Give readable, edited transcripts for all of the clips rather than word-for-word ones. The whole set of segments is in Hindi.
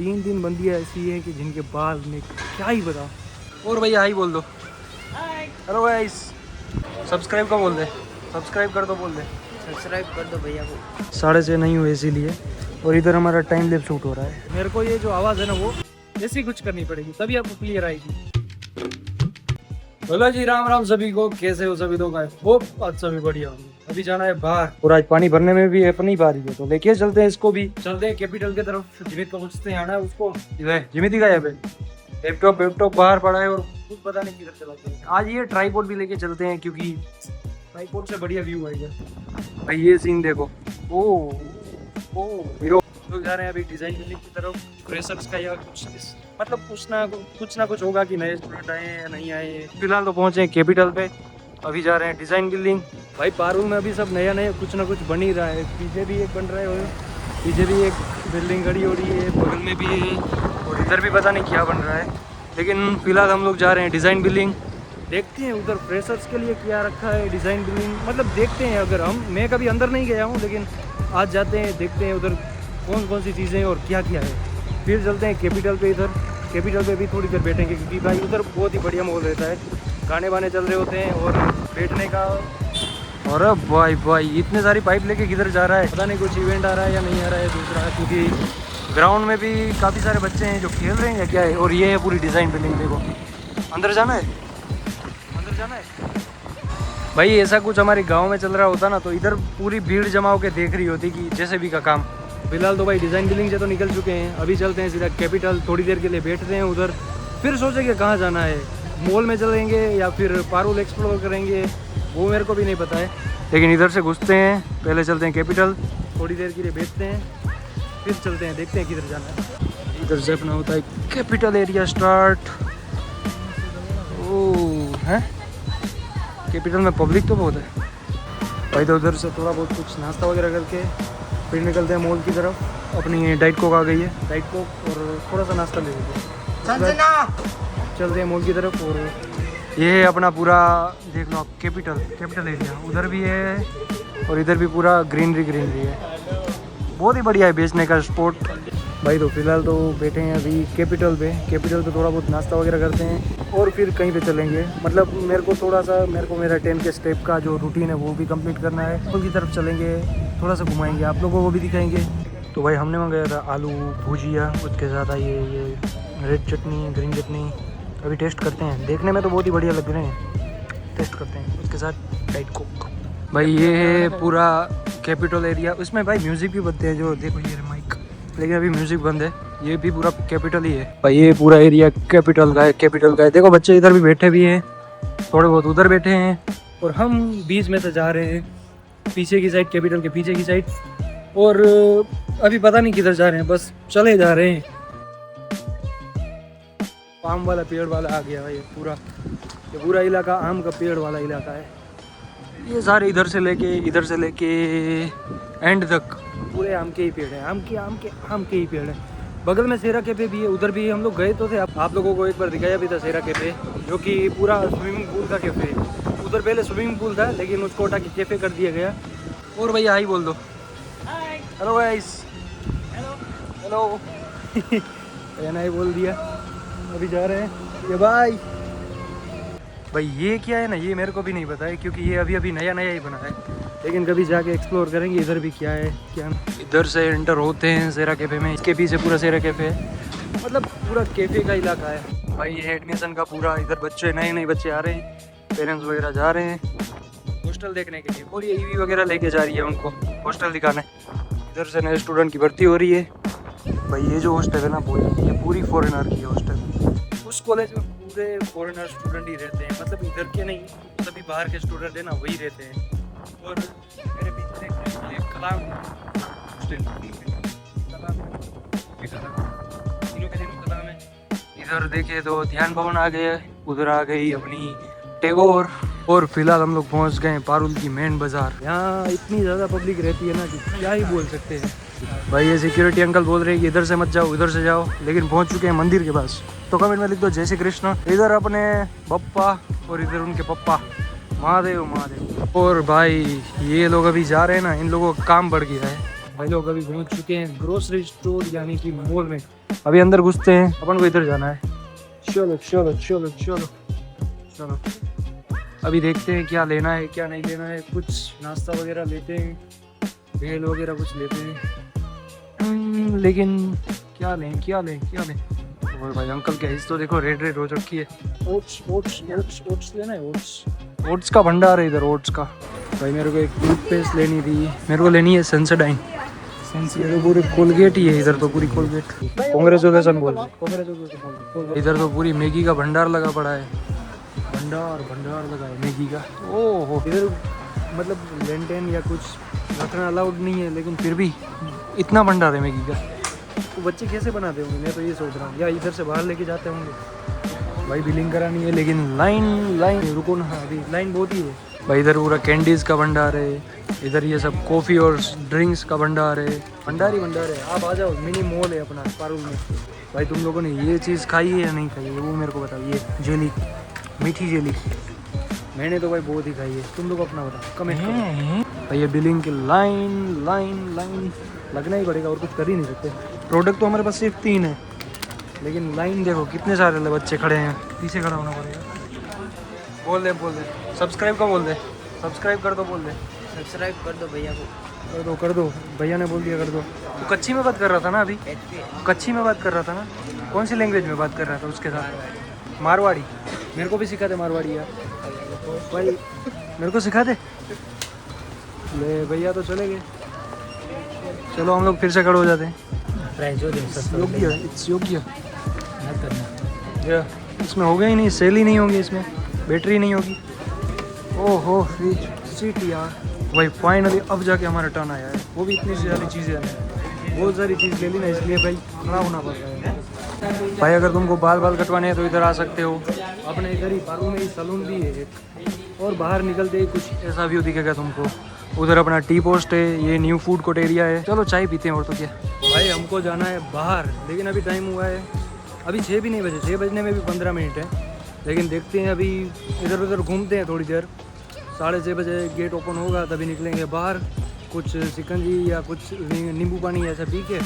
3 बंदियाँ ऐसी हैं कि जिनके बाल में क्या ही बता। और भैया हाई बोल दो। हेलो गाइस, सब्सक्राइब का बोल दे, सब्सक्राइब कर दो बोल दे, सब्सक्राइब कर दो भैया को। 6:30 नहीं हुए इसीलिए। और इधर हमारा टाइम लैप्स शूट हो रहा है। मेरे को ये जो आवाज़ है ना वो ऐसी कुछ करनी पड़ेगी तभी आपको क्लियर आएगी। बोलो जी राम राम सभी को, कैसे हो सभी लोग? होप आज सभी बढ़िया होंगे। अभी जाना है बाहर और आज पानी भरने में भी अपनी बारी है, तो लेके चलते हैं इसको भी। चलते हैं कैपिटल की तरफ। जिमित को पूछते हैं आना है उसको। जिमित ही का यहाँ पे लैपटॉप बाहर पड़ा है और कुछ पता नहीं किधर चला गया। आज ये ट्राइपॉड भी लेके चलते हैं क्योंकि ट्राइपॉड से बढ़िया व्यू आएगा। भाई ये सीन देखो, ओ हीरो लोग जा रहे हैं अभी डिजाइन बिल्डिंग की तरफ। फ्रेशर्स का या मतलब कुछ ना कुछ होगा कि नए स्टूडेंट आए हैं या नहीं आए। फिलहाल तो पहुंचे हैं कैपिटल पे, अभी जा रहे हैं डिजाइन बिल्डिंग। भाई पारुल में अभी सब नया कुछ ना कुछ बन ही रहा है। पीछे भी एक बन रहा है और पीछे भी एक बिल्डिंग खड़ी हो रही है, बगल में भी है और इधर भी पता नहीं क्या बन रहा है। लेकिन फिलहाल हम लोग जा रहे हैं डिज़ाइन बिल्डिंग। देखते हैं उधर फ्रेशर्स के लिए क्या रखा है डिज़ाइन बिल्डिंग, मतलब देखते हैं। अगर मैं कभी अंदर नहीं गया हूँ, लेकिन आज जाते हैं, देखते हैं उधर कौन सी चीज़ें और क्या क्या है। फिर चलते हैं कैपिटल पे। इधर कैपिटल पे भी थोड़ी देर बैठेंगे क्योंकि भाई उधर बहुत ही बढ़िया माहौल रहता है, गाने वाने चल रहे होते हैं और बैठने का। और भाई इतने सारी पाइप लेके किधर जा रहा है, पता नहीं कुछ इवेंट आ रहा है या नहीं आ रहा है दूसरा, क्योंकि ग्राउंड में भी काफ़ी सारे बच्चे हैं जो खेल रहे हैं या क्या है। और ये है पूरी डिज़ाइन बिल्डिंग, देखो अंदर जाना है, अंदर जाना है। भाई ऐसा कुछ हमारे गांव में चल रहा होता ना तो इधर पूरी भीड़ जमा होकर देख रही होती कि जैसे भी का काम। फिलहाल तो भाई डिज़ाइन बिल्डिंग से तो निकल चुके हैं, अभी चलते हैं सीधा कैपिटल। थोड़ी देर के लिए बैठते हैं उधर, फिर सोचेंगे कहाँ जाना है। मॉल में चलेंगे या फिर पारुल एक्सप्लोर करेंगे, वो मेरे को भी नहीं पता है। लेकिन इधर से घुसते हैं, पहले चलते हैं कैपिटल, थोड़ी देर के लिए बैठते हैं, फिर चलते हैं, देखते हैं किधर जाना है। इधर से अपना होता है कैपिटल एरिया स्टार्ट। ओह है कैपिटल में पब्लिक तो बहुत है भाई। तो उधर से थोड़ा बहुत कुछ नाश्ता वगैरह करके फिर निकलते हैं मॉल की तरफ। अपनी डाइट कोक आ गई है, डाइट कोक और थोड़ा सा नाश्ता ले लेते हैं। चलते हैं मॉल की तरफ। और ये है अपना पूरा, देख लो आप, कैपिटल एरिया उधर भी है और इधर भी पूरा ग्रीनरी है, बहुत ही बढ़िया है बेचने का स्पॉट भाई। तो फिलहाल तो बैठे हैं अभी कैपिटल पे थोड़ा बहुत नाश्ता वगैरह करते हैं और फिर कहीं पे चलेंगे। मतलब मेरे को मेरा 10 के स्टेप का जो रूटीन है वो भी कंप्लीट करना है। मॉल की तरफ चलेंगे, थोड़ा सा घुमाएंगे, आप लोगों को भी दिखाएंगे। तो भाई हमने मंगाया था आलू भुजिया, उसके साथ आई ये रेड चटनी, ग्रीन चटनी। अभी टेस्ट करते हैं, देखने में तो बहुत ही बढ़िया लग रहे हैं, टेस्ट करते हैं। उसके साथ डाइट कोक। भाई ये है पूरा कैपिटल एरिया, उसमें भाई म्यूज़िक भी बजते हैं, जो देखो ये माइक, लेकिन अभी म्यूज़िक बंद है। ये भी पूरा कैपिटल ही है भाई, ये पूरा एरिया कैपिटल का है। देखो बच्चे इधर भी बैठे भी हैं, थोड़े बहुत उधर बैठे हैं और हम बीच में से जा रहे हैं पीछे की साइड, कैपिटल के पीछे की साइड। और अभी पता नहीं किधर जा रहे हैं, बस चले जा रहे हैं। आम वाला पेड़ वाला आ गया भाई, ये पूरा इलाका आम का पेड़ वाला इलाका है। ये सारे इधर से लेके एंड तक पूरे आम के ही पेड़ है, आम के ही पेड़ है। बगल में सेरा कैफे भी है, उधर भी हम लोग गए तो थे, आप लोगों को एक बार दिखाया भी था सेरा कैफे, जो कि पूरा स्विमिंग पूल का कैफे है। उधर पहले स्विमिंग पूल था लेकिन उसको हटा के कैफे कर दिया गया। और भैया हाई बोल दो। हेलो गाइस, हेलो भैया ने बोल दिया। अभी जा रहे हैं ये भाई ये क्या है ना, ये मेरे को भी नहीं पता है क्योंकि ये अभी नया ही बना है, लेकिन कभी जाके एक्सप्लोर करेंगे इधर भी क्या है क्या। इधर से एंटर होते हैं सेरा कैफे में, इसके पीछे पूरा सेरा कैफे है, मतलब पूरा कैफे का इलाका है भाई। ये एडमिशन का पूरा, इधर बच्चे नए बच्चे आ रहे हैं, पेरेंट्स वगैरह जा रहे हैं हॉस्टल देखने के लिए, और ये ईवी वगैरह लेके जा रही है उनको हॉस्टल दिखाने। इधर से नए स्टूडेंट की भर्ती हो रही है भाई। ये जो हॉस्टल है ना ये पूरी फॉरेनर की हॉस्टल। उस कॉलेज में पूरे फॉरेनर स्टूडेंट ही रहते हैं, मतलब इधर के नहीं, सभी बाहर के स्टूडेंट है ना वही रहते हैं। और मेरे पीछे कलाम है, इधर देखे तो ध्यान भवन आ गए, उधर आ गई अपनी टैगोर। और फिलहाल हम लोग पहुंच गए पारुल की मेन बाजार। यहाँ इतनी ज़्यादा पब्लिक रहती है ना कि क्या ही बोल सकते हैं भाई। ये सिक्योरिटी अंकल बोल रहे हैं कि इधर से मत जाओ, इधर से जाओ, लेकिन पहुंच चुके हैं मंदिर के पास। तो कमेंट में लिख दो जय श्री कृष्ण। इधर अपने बप्पा और इधर उनके पप्पा, महादेव। और भाई ये लोग अभी जा रहे हैं ना, इन लोगों का काम बढ़ गया है, भाई लोग अभी पहुंच चुके हैं ग्रोसरी स्टोर यानी कि मॉल में। अभी अंदर घुसते हैं, अपन को इधर जाना है। चलो चलो चलो चलो चलो, अभी देखते हैं क्या लेना है क्या नहीं लेना है। कुछ नाश्ता वगैरह लेते हैं, भेल वगैरह कुछ लेते हैं। लेकिन क्या लें क्या लें क्या लें। और भाई अंकल क्या इस तो देखो रेड रेड हो रखी है। ओट्स ओट्स ओट्स ओट्स लेना है। ओट्स ओट्स का भंडार है इधर, ओट्स का। भाई मेरे को एक टूथपेस्ट लेनी थी, मेरे को लेनी है सेंसोडाइन। ये तो पूरी कोलगेट ही है इधर, तो पूरी कोलगेट। कांग्रेचुलेशन बोल, कांग्रेचुलेशन। इधर तो पूरी मैगी का भंडार लगा पड़ा है, भंडार भंडार लगा है मैगी का। ओहो, इधर मतलब लेंटेन या कुछ रखना अलाउड नहीं है, लेकिन फिर भी इतना भंडार है मैगी का। तो बच्चे कैसे बनाते होंगे, मैं तो ये सोच रहा हूँ। या इधर से बाहर लेके जाते होंगे। भाई बिलिंग करानी है, लेकिन लाइन रुको ना, अभी लाइन बहुत ही है। भाई इधर पूरा कैंडीज़ का भंडार है, इधर ये सब कॉफ़ी और ड्रिंक्स का भंडार है। भंडार ही भंडार है। आप आ जाओ, मिनी मॉल है अपना पारुल में। भाई तुम लोगों ने ये चीज़ खाई है या नहीं खाई है वो मेरे को बताओ। ये जेली, मीठी जेली, मैंने तो भाई बहुत ही खाई है। तुम लोग अपना बताओ, कमेंट करो। भाई ये बिलिंग की लाइन लाइन लाइन लगना ही पड़ेगा, और कुछ कर ही नहीं सकते। प्रोडक्ट तो हमारे पास सिर्फ 3 है, लेकिन लाइन देखो कितने सारे बच्चे खड़े हैं। पीछे खड़ा होना पड़ेगा। बोल दे सब्सक्राइब का बोल दे, सब्सक्राइब कर दो बोल दे। सब्सक्राइब कर दो भैया को। कर दो भैया ने बोल दिया कर दो। तो कच्ची में बात कर रहा था ना अभी, कच्ची में बात कर रहा था ना। कौन सी लैंग्वेज में बात कर रहा था उसके साथ? मारवाड़ी। मेरे को भी सिखा दे मारवाड़ी यार, भाई मेरे को सिखा दे। ले भैया तो चले गए। चलो हम लोग फिर से खड़े हो जाते हैं। योग्य, इट्स योग्य। इसमें हो गया ही नहीं, सेल ही नहीं होगी इसमें, बैटरी नहीं होगी। ओहो फ्रिज सीट यार। भाई फाइनली अब जाके हमारा टर्न आया है, वो भी इतनी सारी चीज़ें हैं। बहुत सारी चीज़ ले ली ना, इसलिए भाई खड़ा होना पड़ रहा है। भाई अगर तुमको बाल कटवाने हैं तो इधर आ सकते हो। अपने इधर ही पारू में ही सलून भी है एक, और बाहर निकलते ही कुछ ऐसा व्यू दिखेगा तुमको। उधर अपना टी पोस्ट है, ये न्यू फूड कोर्ट एरिया है। चलो चाय पीते हैं और तो क्या। भाई हमको जाना है बाहर, लेकिन अभी टाइम हुआ है, अभी 6 भी नहीं बजे। 6 बजने में भी 15 मिनट है, लेकिन देखते हैं। अभी इधर उधर घूमते हैं थोड़ी देर। 6:30 बजे गेट ओपन होगा, तभी निकलेंगे बाहर। कुछ शिकंजी या कुछ नींबू पानी ऐसा पी के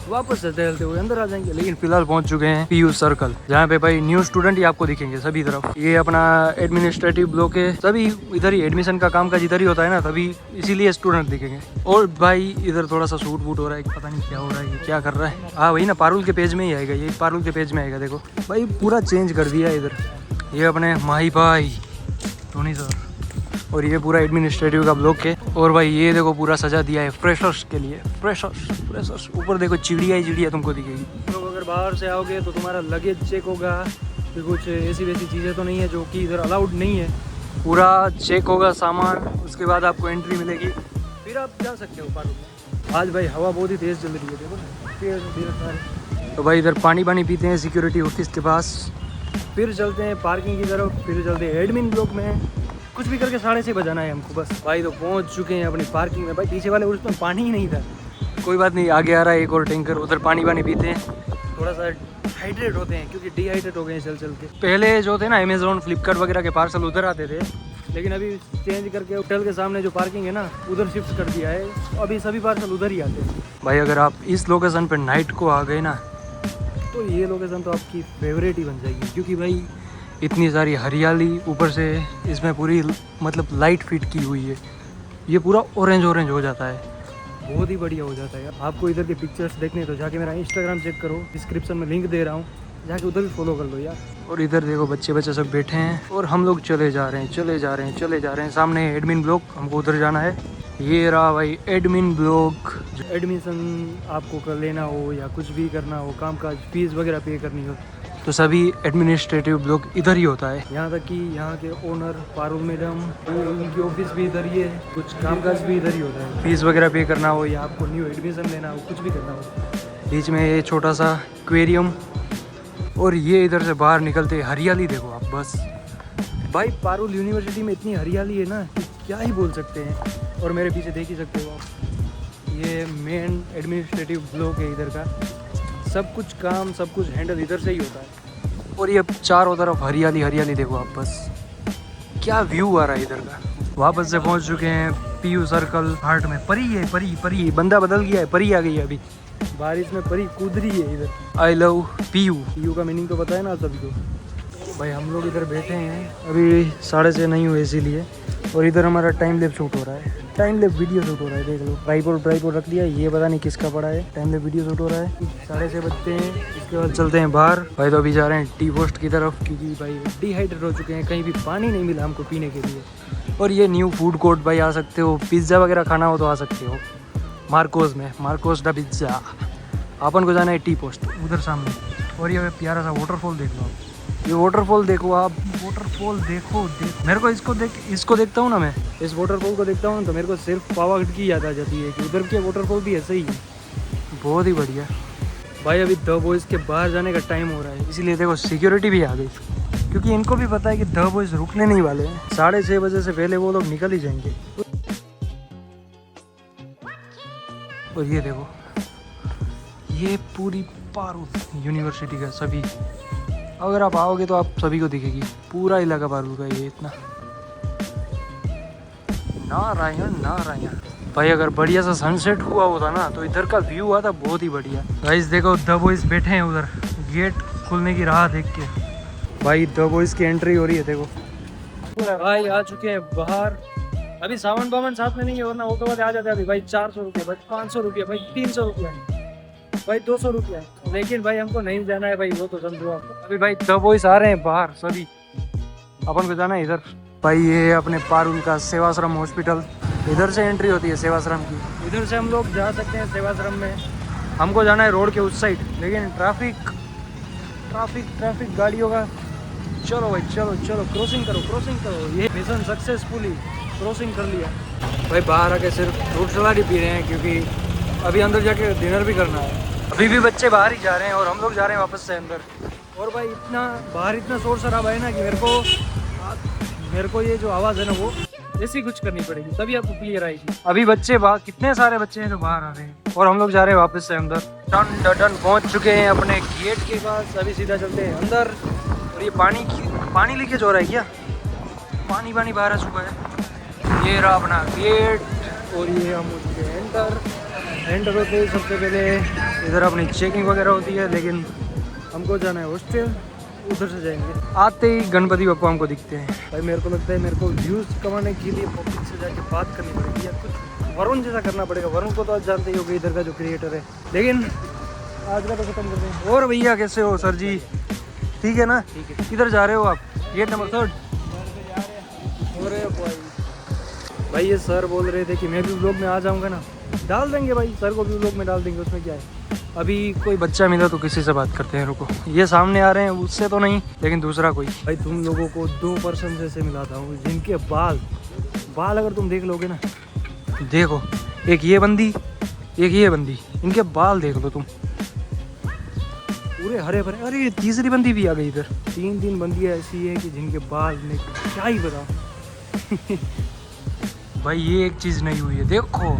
वापस से टहलते हुए अंदर आ जाएंगे। लेकिन फिलहाल पहुंच चुके हैं पीयू सर्कल, जहाँ पे भाई न्यू स्टूडेंट ही आपको दिखेंगे सभी तरफ। ये अपना एडमिनिस्ट्रेटिव ब्लॉक है, सभी इधर ही एडमिशन का काम काज इधर ही होता है ना, तभी इसीलिए स्टूडेंट दिखेंगे। और भाई इधर थोड़ा सा सूट बूट हो रहा है, पता नहीं क्या हो रहा है, ये क्या कर रहा है। हाँ वही ना, पारुल के पेज में ही आएगा, ये पारुल के पेज में आएगा। देखो भाई पूरा चेंज कर दिया है इधर। ये अपने माही भाई टोनी सर, और ये पूरा एडमिनिस्ट्रेटिव का ब्लॉक है। और भाई ये देखो पूरा सजा दिया है फ्रेशर्स के लिए। फ्रेशर्स ऊपर देखो चिड़िया ही चिड़िया तुमको दिखेगी। तो अगर बाहर से आओगे तो तुम्हारा लगेज चेक होगा, फिर कुछ ऐसी वैसी चीज़ें तो नहीं है जो कि इधर अलाउड नहीं है। पूरा चेक होगा सामान, उसके बाद आपको एंट्री मिलेगी, फिर आप जा सकते हो पार्क में। आज भाई हवा बहुत ही तेज़ चल रही है, देखो ना। तो भाई इधर पानी पीते हैं सिक्योरिटी ऑफिस के पास, फिर चलते हैं पार्किंग की तरफ, फिर चलते हैं एडमिन ब्लॉक में। कुछ भी करके 6:30 बजाना है हमको बस। भाई तो पहुंच चुके हैं अपनी पार्किंग में। भाई पीछे वाले उसमें पानी ही नहीं था, कोई बात नहीं, आगे आ रहा है एक और टैंकर। उधर पानी पीते हैं, थोड़ा सा हाइड्रेट होते हैं, क्योंकि डिहाइड्रेट हो गए हैं चल के। पहले जो थे ना अमेजोन फ्लिपकार्ट वगैरह के पार्सल उधर आते थे, लेकिन अभी चेंज करके होटल के सामने जो पार्किंग है ना उधर शिफ्ट कर दिया है, अभी सभी पार्सल उधर ही आते हैं। भाई अगर आप इस लोकेशन पर नाइट को आ गए ना, तो ये लोकेशन तो आपकी फेवरेट ही बन जाएगी, क्योंकि भाई इतनी सारी हरियाली, ऊपर से इसमें पूरी मतलब लाइट फिट की हुई है। ये पूरा ऑरेंज हो जाता है, बहुत ही बढ़िया हो जाता है। आपको इधर के पिक्चर्स देखने तो जाके मेरा इंस्टाग्राम चेक करो, डिस्क्रिप्शन में लिंक दे रहा हूँ, जाके उधर भी फॉलो कर लो यार। और इधर देखो बच्चे सब बैठे हैं, और हम लोग चले जा रहे हैं। सामने एडमिन ब्लॉक, हमको उधर जाना है। ये रहा भाई एडमिन ब्लॉक। एडमिशन आपको कर लेना हो या कुछ भी करना हो, कामकाज फीस वगैरह पे करनी हो, तो सभी एडमिनिस्ट्रेटिव ब्लॉक इधर ही होता है। यहाँ तक कि यहाँ के ओनर पारुल मैडम, उनकी ऑफिस भी इधर ही है, कुछ कामकाज भी इधर ही होता है। फीस वगैरह पे करना हो या आपको न्यू एडमिशन लेना हो, कुछ भी करना हो। बीच में ये छोटा सा एक्वेरियम, और ये इधर से बाहर निकलते हरियाली देखो आप बस। भाई पारुल यूनिवर्सिटी में इतनी हरियाली है ना कि क्या ही बोल सकते हैं। और मेरे पीछे देख ही सकते हो आप, ये मेन एडमिनिस्ट्रेटिव ब्लॉक है इधर का। सब कुछ काम, सब कुछ हैंडल इधर से ही होता है। और ये चारों तरफ हरियाली देखो आप बस, क्या व्यू आ रहा है इधर का। वापस से पहुंच चुके हैं पीयू सर्कल हार्ट में। परी है, परी परी बंदा बदल गया है, परी आ गई है अभी बारिश में, परी कूद रही है इधर। I love Piyu. पीयू का मीनिंग तो पता है ना सभी को। भाई हम लोग इधर बैठे हैं, अभी 6:30 नहीं हुए इसीलिए, और इधर हमारा टाइम लैप्स शूट हो रहा है, टाइम लैप्स वीडियो शूट हो रहा है। देख लो ट्राइपॉड रख लिया, ये पता नहीं किसका पड़ा है। टाइम लैप्स वीडियो शूट हो रहा है। 6:30 बजते हैं, इसके बाद चलते हैं बाहर। भाई तो अभी जा रहे हैं टी पोस्ट की तरफ, क्योंकि भाई डिहाइड्रेट हो चुके हैं, कहीं भी पानी नहीं मिला हमको पीने के लिए। और ये न्यू फूड कोर्ट भाई, आ सकते हो, पिज़्ज़ा वगैरह खाना हो तो आ सकते हो। मार्कोस में, मार्कोस दा पिज़्ज़ा। अपन को जाना है टी पोस्ट उधर सामने। और ये प्यारा सा वाटरफॉल देख लो, ये वाटरफॉल देखो आप, वाटरफॉल देखो। मेरे को इसको देखता हूँ ना, मैं इस वाटरफॉल को देखता हूँ तो मेरे को सिर्फ पावागढ़ की याद आ जाती है कि उधर के वाटरफॉल भी ऐसे ही है, बहुत ही बढ़िया। भाई अभी द बॉयज़ के बाहर जाने का टाइम हो रहा है, इसीलिए देखो सिक्योरिटी भी आ गई, क्योंकि इनको भी पता है कि द बॉयज़ रुकने नहीं वाले हैं। 6:30 बजे से पहले वो लोग निकल ही जाएंगे। और ये देखो, ये पूरी पारुल यूनिवर्सिटी का सभी, अगर आप आओगे तो आप सभी को दिखेगी, पूरा इलाका पारुल का ये इतना। नारायण नारायण। भाई अगर बढ़िया सा सनसेट हुआ होता ना तो इधर का व्यू आता बहुत ही बढ़िया। गाइस देखो द बॉयज़ बैठे हैं उधर, गेट खुलने की राह देख के। भाई द बॉयज़ की एंट्री हो रही है, देखो भाई आ चुके हैं बाहर। अभी सावन बावन साथ में नहीं है, वरना वो तो बाद आ जाते हैं। अभी भाई 400 रुपये, भाई 500 रुपये, भाई 300 रुपये, भाई 200 रुपया। लेकिन भाई हमको नहीं जाना है भाई, वो तो समझो आप। अभी भाई द बॉयज़ आ रहे हैं बाहर सभी, अपन को जाना है इधर। भाई ये अपने पारुल का सेवाश्रम हॉस्पिटल, इधर से एंट्री होती है सेवाश्रम की। इधर से हम लोग जा सकते हैं सेवाश्रम में। हमको जाना है रोड के उस साइड, लेकिन ट्रैफिक गाड़ियों का। चलो भाई चलो चलो, क्रॉसिंग करो। ये मिशन सक्सेसफुली क्रॉसिंग कर लिया। भाई बाहर आके सिर्फ फ्रूट सलाद ही पी रहे हैं, क्योंकि अभी अंदर जाके डिनर भी करना है। अभी भी बच्चे बाहर ही जा रहे हैं और हम लोग जा रहे हैं वापस से अंदर। और भाई बाहर इतना शोर शराबा है ना कि मेरे को ये जो आवाज़ है ना, वो ऐसी कुछ करनी पड़ेगी तभी आपको क्लियर आएगी। अभी बच्चे बाहर, कितने सारे बच्चे हैं जो बाहर आ रहे हैं, और हम लोग जा रहे हैं वापस से अंदर। टन पहुँच चुके हैं अपने गेट के पास, अभी सीधा चलते हैं अंदर। और ये पानी लीकेज हो रहा है क्या? पानी बाहर आ चुका है। ये रहा अपना गेट, और ये हम उसके एंटर होते ही सबसे पहले इधर अपनी चेकिंग वगैरह होती है, लेकिन हमको जाना है हॉस्टल, उधर से जाएंगे। आते ही गणपति बप्पा हमको दिखते हैं। भाई मेरे को लगता है मेरे को व्यूज़ कमाने के लिए पब्लिक से जाके बात करनी पड़ेगी, या कुछ वरुण जैसा करना पड़ेगा। वरुण को तो आज जानते ही हो गए इधर का जो क्रिएटर है, लेकिन आज का तो खत्म करते हैं। और भैया कैसे हो सर जी? ठीक है ना? ठीक है। किधर जा रहे हो आप? Gate number 3। भाई ये सर बोल रहे थे कि मैं भी व्लॉग में आ जाऊंगा ना, डाल देंगे भाई, सर को भी व्लॉग में डाल देंगे, उसमें क्या है। अभी कोई बच्चा मिला तो किसी से बात करते हैं, रुको। ये सामने आ रहे हैं, उससे तो नहीं, लेकिन दूसरा कोई। भाई तुम लोगों को 2 पर्सन जैसे मिलाता हूँ, जिनके बाल अगर तुम देख लोगे ना, देखो एक ये बंदी, इनके बाल देख लो तुम, पूरे हरे भरे। अरे तीसरी बंदी भी आ गई इधर। 3 बंदियाँ ऐसी है कि जिनके बाल में क्या ही बताऊं। भाई ये एक चीज़ नहीं हुई है, देखो।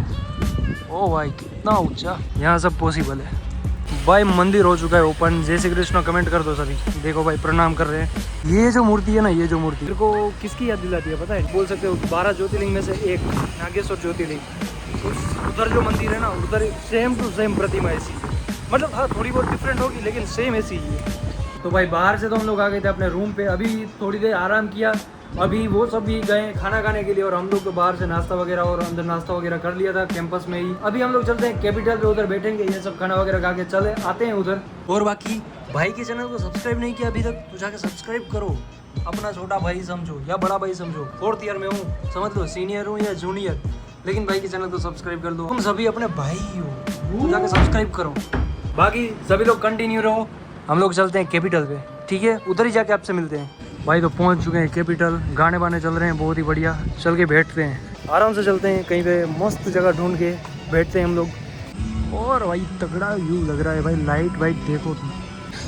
ओ भाई कितना ऊंचा, यहाँ सब पॉसिबल है। भाई मंदिर हो चुका है ओपन। जय श्री कृष्ण कमेंट कर दो सभी। देखो भाई प्रणाम कर रहे हैं। ये जो मूर्ति है ना, ये जो मूर्ति मेरे को किसकी याद दिलाती है पता है? बोल सकते हो 12 ज्योतिर्लिंग में से एक, नागेश्वर ज्योतिर्लिंग। उधर जो मंदिर है ना, उधर सेम टू सेम प्रतिमा ऐसी है। मतलब हाँ थोड़ी बहुत डिफरेंट होगी, लेकिन सेम ऐसी ही है। तो भाई बाहर से तो हम लोग आ गए थे अपने रूम पे, अभी थोड़ी देर आराम किया। अभी वो सब भी गए खाना खाने के लिए, और हम लोग तो बाहर से नाश्ता वगैरह और अंदर नाश्ता वगैरह कर लिया था कैंपस में ही। अभी हम लोग चलते हैं कैपिटल पे, उधर बैठेंगे, ये सब खाना वगैरह खा के चले आते हैं उधर। और बाकी भाई के चैनल को सब्सक्राइब नहीं किया अभी तक तो जाके सब्सक्राइब करो। अपना छोटा भाई समझो या बड़ा भाई समझो, 4th ईयर में हूँ, समझ लो सीनियर हूँ या जूनियर, लेकिन भाई के चैनल को सब्सक्राइब कर दो। तुम सभी अपने भाई हो तो जाके सब्सक्राइब करो। बाकी सभी लोग कंटिन्यू रहो। हम लोग चलते हैं कैपिटल पे, ठीक है? उधर ही जाके आपसे मिलते हैं। भाई तो पहुंच चुके हैं कैपिटल, गाने बाने चल रहे हैं बहुत ही बढ़िया। चल के बैठते हैं, आराम से चलते हैं, कहीं पे मस्त जगह ढूंढ के बैठते हैं हम लोग। और भाई तगड़ा व्यू लग रहा है भाई, लाइट वाइट देखो तुम।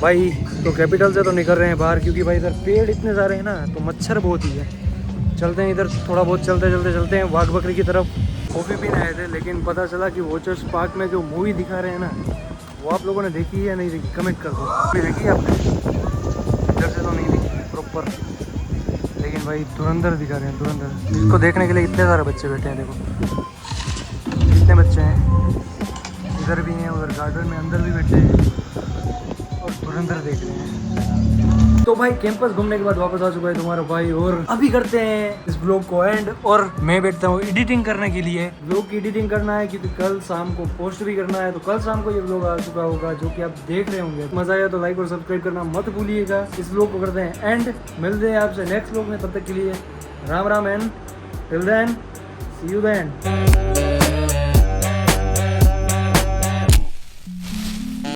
भाई तो कैपिटल से तो निकल रहे हैं बाहर, क्योंकि भाई इधर पेड़ इतने सारे हैं ना, तो मच्छर बहुत ही है। चलते हैं इधर थोड़ा बहुत, चलते हैं वाघ बकरी की तरफ। कॉफ़ी पीने आए थे, लेकिन पता चला कि वॉचर्स पार्क में जो मूवी दिखा रहे हैं ना, वो आप लोगों ने देखी है या नहीं देखी? कमेंट कर दो। देखी आपने? इधर से तो नहीं देखी प्रॉपर, लेकिन भाई धुरंधर दिखा रहे हैं, धुरंधर। इसको देखने के लिए इतने सारे बच्चे बैठे हैं, देखो कितने बच्चे हैं। इधर भी हैं, उधर गार्डन में अंदर भी बैठे हैं और धुरंधर देख रहे हैं। तो भाई कैंपस घूमने के बाद वापस आ चुका है तुम्हारा भाई, और अभी करते हैं इस ब्लॉग को एंड। और मैं बैठता हूँ एडिटिंग करने के लिए। ब्लॉग की एडिटिंग करना है क्योंकि कल शाम को पोस्ट भी करना है, तो कल शाम को ये ब्लॉग आ चुका होगा, जो कि आप देख रहे होंगे। मजा आया तो लाइक और सब्सक्राइब करना मत भूलिएगा। इस ब्लॉग को करते हैं एंड, मिलते हैं आपसे नेक्स्ट ब्लॉग में। तब तक के लिए Ram Ram and till then see you then.